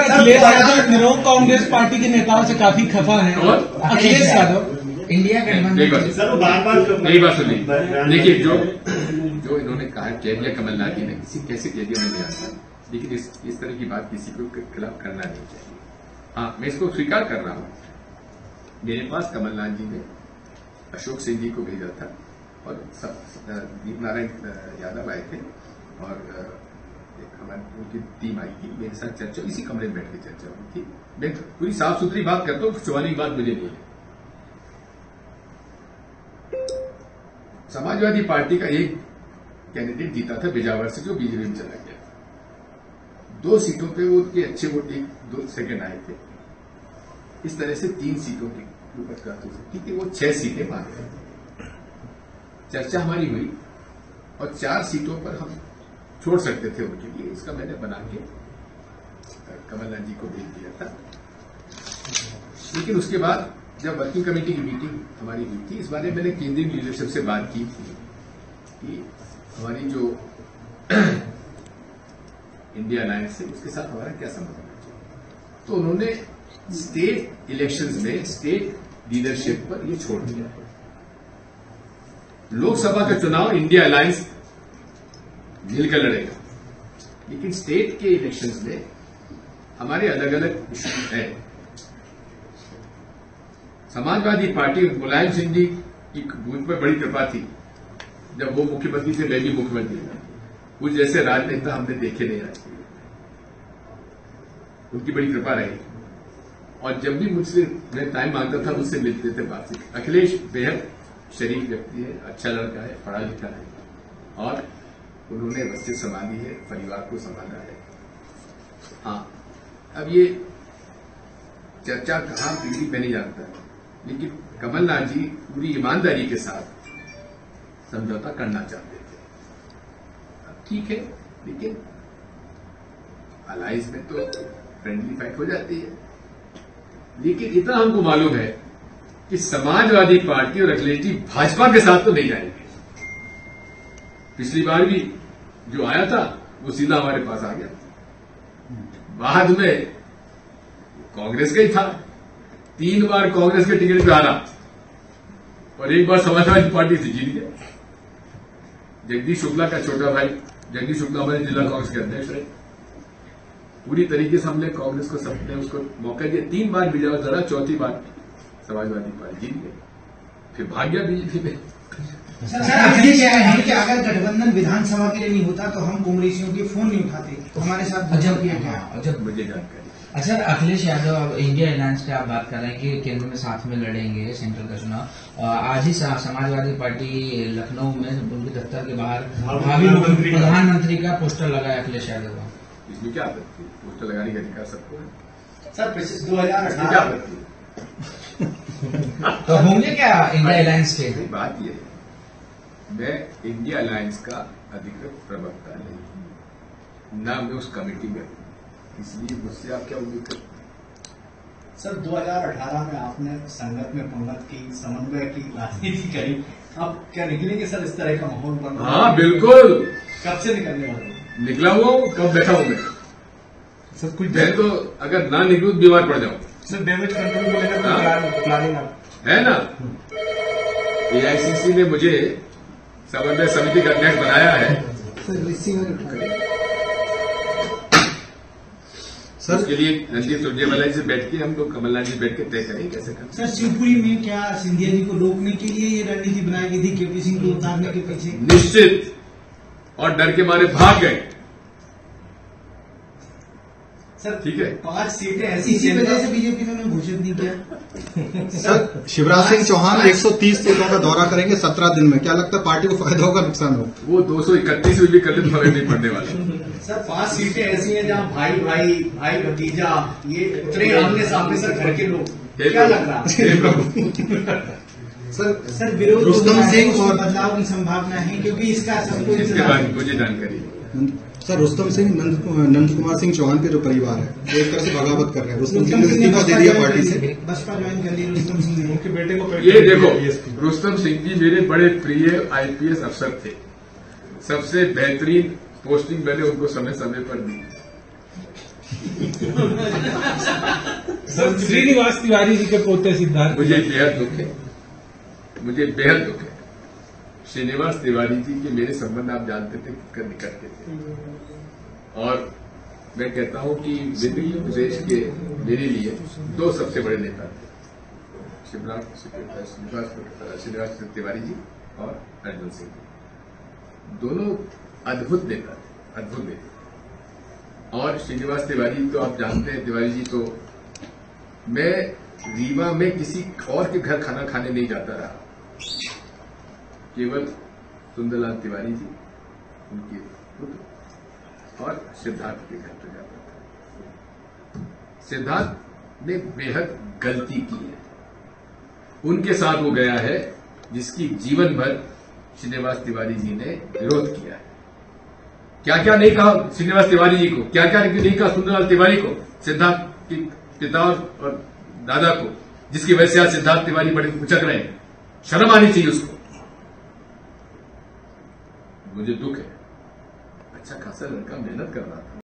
Sir Akhilesh Yadav निरोग Congress party के नेताओं से काफी खफा है। अखिलेश यादव इंडिया गठबंधन सर बार यही बात सुनिए। देखिए जो इन्होंने कहा कह दिया कमलनाथ जी ने, किसी कैसे कह दिया नहीं आता, लेकिन इस तरह की बात किसी को खिलाफ करना नहीं चाहिए। हाँ, मैं इसको स्वीकार कर रहा हूं। मेरे पास कमलनाथ जी ने अशोक सिंह जी को भेजा था और दीप नारायण यादव आए थे और हमारी उनकी टीम आई थी, मेरे साथ चर्चा, इसी कमरे में बैठ के चर्चा हुई थी। मैं पूरी साफ सुथरी बात करता हूं, छुपाने की बात मुझे नहीं है। समाजवादी पार्टी का एक कैंडिडेट जीता था बिजावर से, जो बीजेपी में चला गया। 2 सीटों पे वो उनके अच्छे वोट 1-2 सेकंड आए थे। इस तरह से 3 सीटों की ऊपर प्राप्त हो सकती थी, वो 6 सीटें मांग रहे थे। चर्चा हमारी हुई और 4 सीटों पर हम छोड़ सकते थे उनके लिए। इसका मैंने बना के कमलनाथ जी को भेज दिया था। लेकिन उसके बाद जब वर्किंग कमेटी की मीटिंग हमारी हुई थी, इस बारे में मैंने केंद्रीय लीडरशिप से बात की थी कि हमारी जो इंडिया अलायंस है उसके साथ हमारा क्या संबंध है। तो उन्होंने स्टेट इलेक्शंस में स्टेट लीडरशिप पर ये छोड़ दिया। लोकसभा का चुनाव इंडिया अलायंस मिलकर लड़ेगा, लेकिन स्टेट के इलेक्शंस में हमारे अलग अलग इश्यू हैं। समाजवादी पार्टी, मुलायम सिंह जी की मुझ पर बड़ी कृपा थी। जब वो मुख्यमंत्री थे, मैं भी मुख्यमंत्री था। कुछ जैसे राजनेता हमने देखे नहीं आज, उनकी बड़ी कृपा रही। और जब भी मुझसे मैं टाइम मांगता था, मुझसे मिलते थे, बातचीत। अखिलेश बेहद शरीफ व्यक्ति है, अच्छा लड़का है, पढ़ा लिखा है और उन्होंने बच्चे संभाली है, परिवार को संभाला है। हाँ, अब ये चर्चा कहां बिगड़ी मैं नहीं जानता, लेकिन कमलनाथ जी पूरी ईमानदारी के साथ समझौता करना चाहते थे। अब ठीक है, लेकिन अलायंस में तो फ्रेंडली फाइट हो जाती है। लेकिन इतना हमको मालूम है कि समाजवादी पार्टी और अखिलेश जी भाजपा के साथ तो नहीं जाएंगे। पिछली बार भी जो आया था वो सीधा हमारे पास आ गया, बाद में कांग्रेस का ही था। 3 बार कांग्रेस के टिकट पे हारा और 1 बार समाजवादी पार्टी से जीत गया। जगदीश शुक्ला का छोटा भाई, जगदीश शुक्ला हमारे जिला कांग्रेस के अध्यक्ष रहे। पूरी तरीके से हमने कांग्रेस को सबने उसको मौका दिया। 3 बार विजय जरा, 4थी बार समाजवादी पार्टी जीत गई, फिर भाग गया बीजेपी में। सर अखिलेश क्या है कि अगर गठबंधन विधानसभा के लिए नहीं होता तो हम कांग्रेसियों के फोन नहीं उठाते, तो हमारे साथ अजब किया क्या? अजब मुझे जानकारी। अच्छा, अखिलेश यादव अब इंडिया अलायंस की आप बात कर रहे हैं कि केंद्र में साथ में लड़ेंगे सेंट्रल का चुनाव। आज ही समाजवादी पार्टी लखनऊ में उनके दफ्तर के बाहर भावी प्रधानमंत्री का पोस्टर लगाया अखिलेश यादव का। इसमें क्या आपत्ति? पोस्टर लगाने का अधिकार सबको है। सर 2018 क्या आपत्ति? तो होंगे क्या इंडिया अलायंस के? बात यह है, मैं इंडिया अलायंस का अधिकृत प्रवक्ता नहीं, ना मैं उस कमेटी में, इसलिए मुझसे आप क्या उम्मीद करते हैं? सर 2018 में आपने संगत में पंगत की, समन्वय की, राजनीति करी। अब क्या निकलेंगे सर इस तरह का माहौल बन रहा है? हाँ बिल्कुल। कब से निकलने वाले? निकला हुआ हूं, कब बैठा हूं मैं सर? कुछ मैं तो अगर ना निकलूं बीमार पड़ जाऊं सर। डैमेज कंट्रोल को लेकर प्लानिंग है ना। एआईसीसी ने मुझे समन्वय समिति का अध्यक्ष बनाया है सर। उसके लिए रणदीप सुरजेवाला से बैठ के हम लोग, कमलनाथ जी बैठ के तय करें कैसे करना। सर शिवपुरी में क्या सिंधिया जी को रोकने के लिए ये रणनीति बनाई गई थी, केपी सिंह को उतारने के पीछे? निश्चित, और डर के मारे भाग गए सर। ठीक है, 5 सीटें ऐसी, इसी वजह से बीजेपी ने घोषित नहीं किया। सर शिवराज सिंह चौहान 130 सीटों का दौरा करेंगे 17 दिन में, क्या लगता है पार्टी को फायदा होगा नुकसान होगा? वो 231 में भी कर ले तो फर्क नहीं पड़ने वाला। सर 5 सीटें ऐसी हैं जहां भाई भाई, भाई भतीजा, ये उतरे आमने सामने सर, घर के लोग, क्या लग रहा है? सर विरोध रुस्तम सिंह और बदलाव की संभावना है, क्योंकि इसका सबको इसके बाद मुझे जानकारी। सर रुस्तम सिंह नंद कुमार सिंह चौहान के जो परिवार है वो एक तरह से बगावत कर रहे हैं। रुस्तम सिंह ने इस्तीफा दे दिया पार्टी से, बसपा ज्वाइन कर ली रुस्तम सिंह ने। उनके बेटे को ये देखो, रुस्तम सिंह जी मेरे बड़े प्रिय आईपीएस अफसर थे। सबसे बेहतरीन पोस्टिंग मैंने उनको समय समय पर दी। सर, श्रीनिवास तिवारी जी के पोते सिद्धार्थ, मुझे बेहद दुख है, मुझे बेहद दुख है। श्रीनिवास तिवारी जी के मेरे संबंध आप जानते थे कितने निकट के थे, और मैं कहता हूं कि विभिन्न प्रदेश के मेरे लिए दो सबसे बड़े नेता थे, श्रीनिवास तिवारी जी और अर्जुन सिंह जी। दोनों अद्भुत नेता थे, अद्भुत नेता। और श्रीनिवास तिवारी तो आप जानते हैं, तिवारी जी तो मैं रीवा में किसी और के घर खाना खाने नहीं जाता रहा, केवल सुंदरलाल तिवारी जी, उनके पुत्र और सिद्धार्थ के घर पर जाता था। सिद्धार्थ ने बेहद गलती की है, उनके साथ वो गया है जिसकी जीवन भर श्रीनिवास तिवारी जी ने विरोध किया है। क्या क्या नहीं कहा श्रीनिवास तिवारी जी को, क्या क्या नहीं कहा सुंदरलाल तिवारी को, सिद्धार्थ के पिता और दादा को, जिसकी वजह से आज सिद्धार्थ तिवारी बड़े उचक रहे हैं। शर्म आनी चाहिए उसको। मुझे दुख है, अच्छा खासा लड़का मेहनत कर रहा था।